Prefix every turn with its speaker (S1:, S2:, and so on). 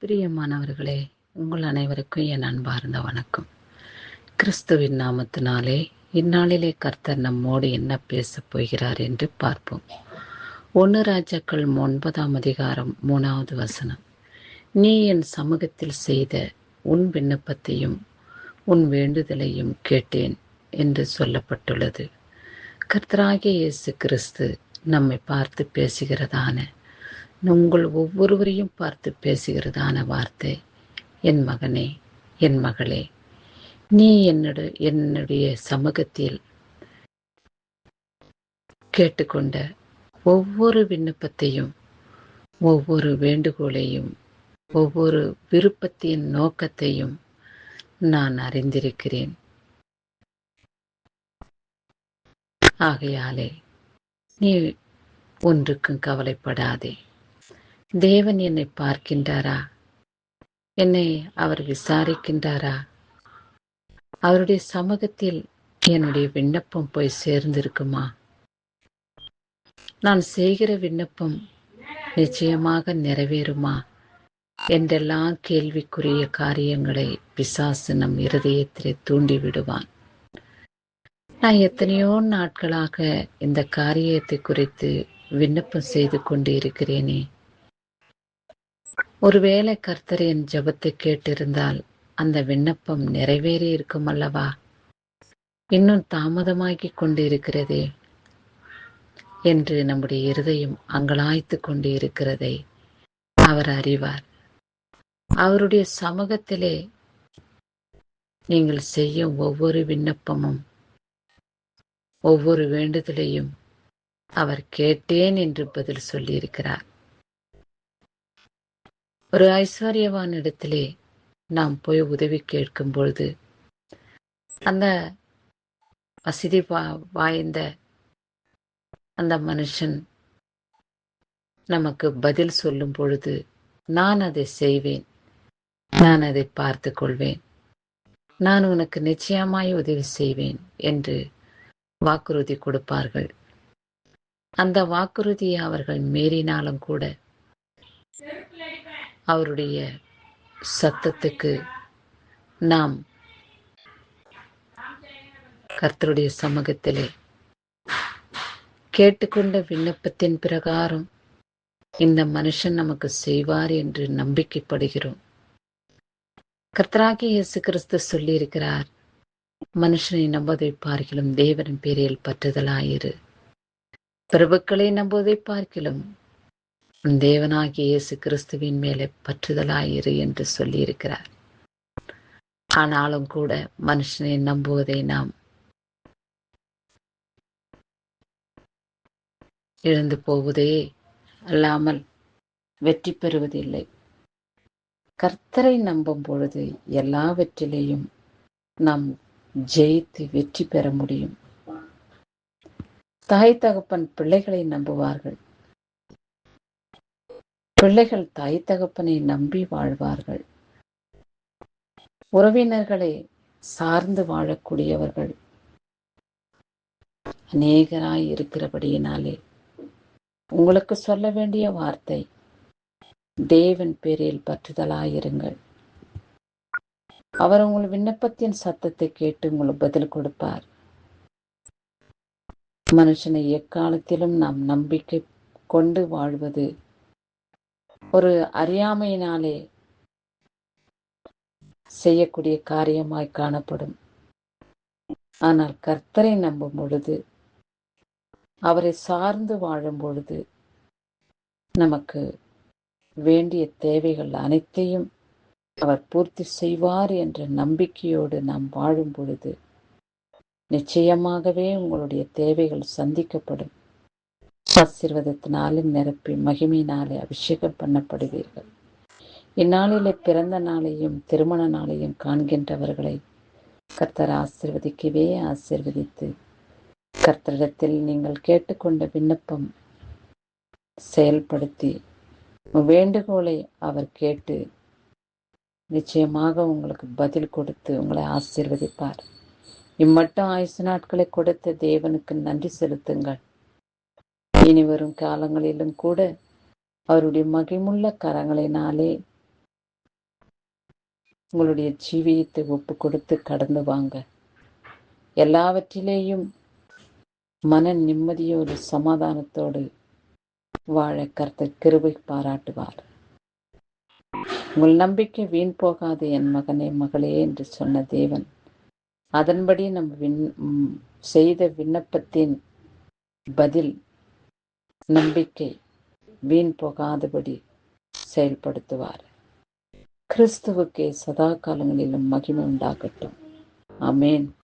S1: பிரியமானவர்களே, உங்கள் அனைவருக்கும் என் அன்பார்ந்த வணக்கம். கிறிஸ்துவின் நாமத்தினாலே இந்நாளிலே கர்த்தர் நம்மோடு என்ன பேசப் போகிறார் என்று பார்ப்போம். 1 ராஜாக்கள் 9ஆம் அதிகாரம் 3வது வசனம். நீ என் சமூகத்தில் செய்த உன் விண்ணப்பத்தையும் உன் வேண்டுதலையும் கேட்டேன் என்று சொல்லப்பட்டுள்ளது. கர்த்தராகிய இயேசு கிறிஸ்து நம்மை பார்த்து பேசுகிறதான, உங்கள் ஒவ்வொருவரையும் பார்த்து பேசுகிறதான வார்த்தை, என் மகனே, என் மகளே, நீ என்னுடைய சமூகத்தில் கேட்டுக்கொண்ட ஒவ்வொரு விண்ணப்பத்தையும், ஒவ்வொரு வேண்டுகோளையும், ஒவ்வொரு விருப்பத்தின் நோக்கத்தையும் நான் அறிந்திருக்கிறேன். ஆகையாலே நீ ஒன்றுக்கும் கவலைப்படாதே. தேவன் என்னை பார்க்கின்றாரா? என்னை அவர் விசாரிக்கின்றாரா? அவருடைய சமூகத்தில் என்னுடைய விண்ணப்பம் போய் சேர்ந்திருக்குமா? நான் செய்கிற விண்ணப்பம் நிச்சயமாக நிறைவேறுமா என்றெல்லாம் கேள்விக்குரிய காரியங்களை பிசாசு நம் இருதயத்திலே தூண்டி விடுவான். நான் எத்தனையோ நாட்களாக இந்த காரியத்தை குறித்து விண்ணப்பம் செய்து கொண்டு இருக்கிறேனே. ஒருவேளை கர்த்தர் என் ஜெபத்தை கேட்டிருந்தால் அந்த விண்ணப்பம் நிறைவேறி இருக்கும் அல்லவா? இன்னும் தாமதமாகி கொண்டு இருக்கிறதே என்று நம்முடைய இருதயம் அங்கலாய்த்து கொண்டு இருக்கிறதை அவர் அறிவார். அவருடைய சமூகத்திலே நீங்கள் செய்யும் ஒவ்வொரு விண்ணப்பமும், ஒவ்வொரு வேண்டுதலையும் அவர் கேட்டேன் என்று பதில் சொல்லியிருக்கிறார். ஒரு ஐஸ்வர்யவான் இடத்திலே நாம் போய் உதவி கேட்கும் பொழுது, அந்த வசதி வாய்ந்த அந்த மனுஷன் நமக்கு பதில் சொல்லும் பொழுது, நான் அதை செய்வேன், நான் அதை பார்த்து கொள்வேன், நான் உனக்கு நிச்சயமாய் உதவி செய்வேன் என்று வாக்குறுதி கொடுப்பார்கள். அந்த வாக்குறுதியை அவர்கள் மீறினாலும் கூட அவருடைய சத்தத்துக்கு நாம் கர்த்தருடைய சமூகத்திலே கேட்டுக்கொண்ட விண்ணப்பத்தின் பிரகாரம் இந்த மனுஷன் நமக்கு செய்வார் என்று நம்பிக்கைப்படுகிறோம். கர்த்தராகிய இயேசு கிறிஸ்து சொல்லி இருக்கிறார், மனுஷனை நம்புவதை பார்க்கிலும் தேவனின் பேரில் பற்றுதலாயிரு, பிரபுக்களை நம்புவதை பார்க்கிலும் தேவனாகிய இயேசு கிறிஸ்துவின் மேலே பற்றுதலாயிரு என்று சொல்லியிருக்கிறார். ஆனாலும் கூட மனுஷனை நம்புவதை நாம் இழந்து போவதே அல்லாமல் வெற்றி பெறுவதில்லை. கர்த்தரை நம்பும் பொழுது எல்லாவற்றிலேயும் நாம் ஜெயித்து வெற்றி பெற முடியும். தாய் தகப்பன் பிள்ளைகளை நம்புவார்கள், பிள்ளைகள் தாய் தகப்பனை நம்பி வாழ்வார்கள். உறவினர்களை சார்ந்து வாழக்கூடியவர்கள் அநேகராய் இருக்கிறபடியினாலே உங்களுக்கு சொல்ல வேண்டிய வார்த்தை, தேவன் பேரில் பற்றுதலாயிருங்கள். அவர் உங்கள் விண்ணப்பத்தின் சத்தத்தை கேட்டு உங்களுக்கு பதில் கொடுப்பார். மனுஷனை எக்காலத்திலும் நாம் நம்பிக்கை கொண்டு வாழ்வது ஒரு அறியாமையினாலே செய்யக்கூடிய காரியமாய் காணப்படும். ஆனால் கர்த்தரை நம்பும் பொழுது, அவரை சார்ந்து வாழும் பொழுது, நமக்கு வேண்டிய தேவைகள் அனைத்தையும் அவர் பூர்த்தி செய்வார் என்ற நம்பிக்கையோடு நாம் வாழும் பொழுது நிச்சயமாகவே உங்களுடைய தேவைகள் சந்திக்கப்படும். ஆசீர்வாதத்தினாலே நிரப்பி மகிமையினாலே அபிஷேகம் பண்ணப்படுவீர்கள். இந்நாளிலே பிறந்த நாளையும் திருமண நாளையும் காண்கின்றவர்களை கர்த்தர் ஆசீர்வதிக்கவே ஆசீர்வதித்து, கர்த்தரிடத்தில் நீங்கள் கேட்டுக்கொண்ட விண்ணப்பம் செயல்படுத்தி வேண்டுகோளை அவர் கேட்டு நிச்சயமாக உங்களுக்கு பதில் கொடுத்து உங்களை ஆசீர்வதிப்பார். இம்மட்டும் ஆயுசு நாட்களை கொடுத்த தேவனுக்கு நன்றி செலுத்துங்கள். இனி வரும் காலங்களிலும் கூட அவருடைய மகிமுள்ள கரங்களினாலே உங்களுடைய ஜீவியத்தை ஒப்பு கொடுத்து கடந்து வாங்க. எல்லாவற்றிலேயும் மன நிம்மதியோடு சமாதானத்தோடு வாழ கர்த்தர் கிருபை பாராட்டுவார். உங்கள் நம்பிக்கை வீண் போகாது என் மகனே மகளே என்று சொன்ன தேவன் அதன்படி செய்த விண்ணப்பத்தின் பதில் நம்பிக்கை வீண் போகாதபடி செயல்படுத்துவார். கிறிஸ்துவுக்கே சதா காலங்களிலும் மகிமை உண்டாகட்டும். ஆமென்.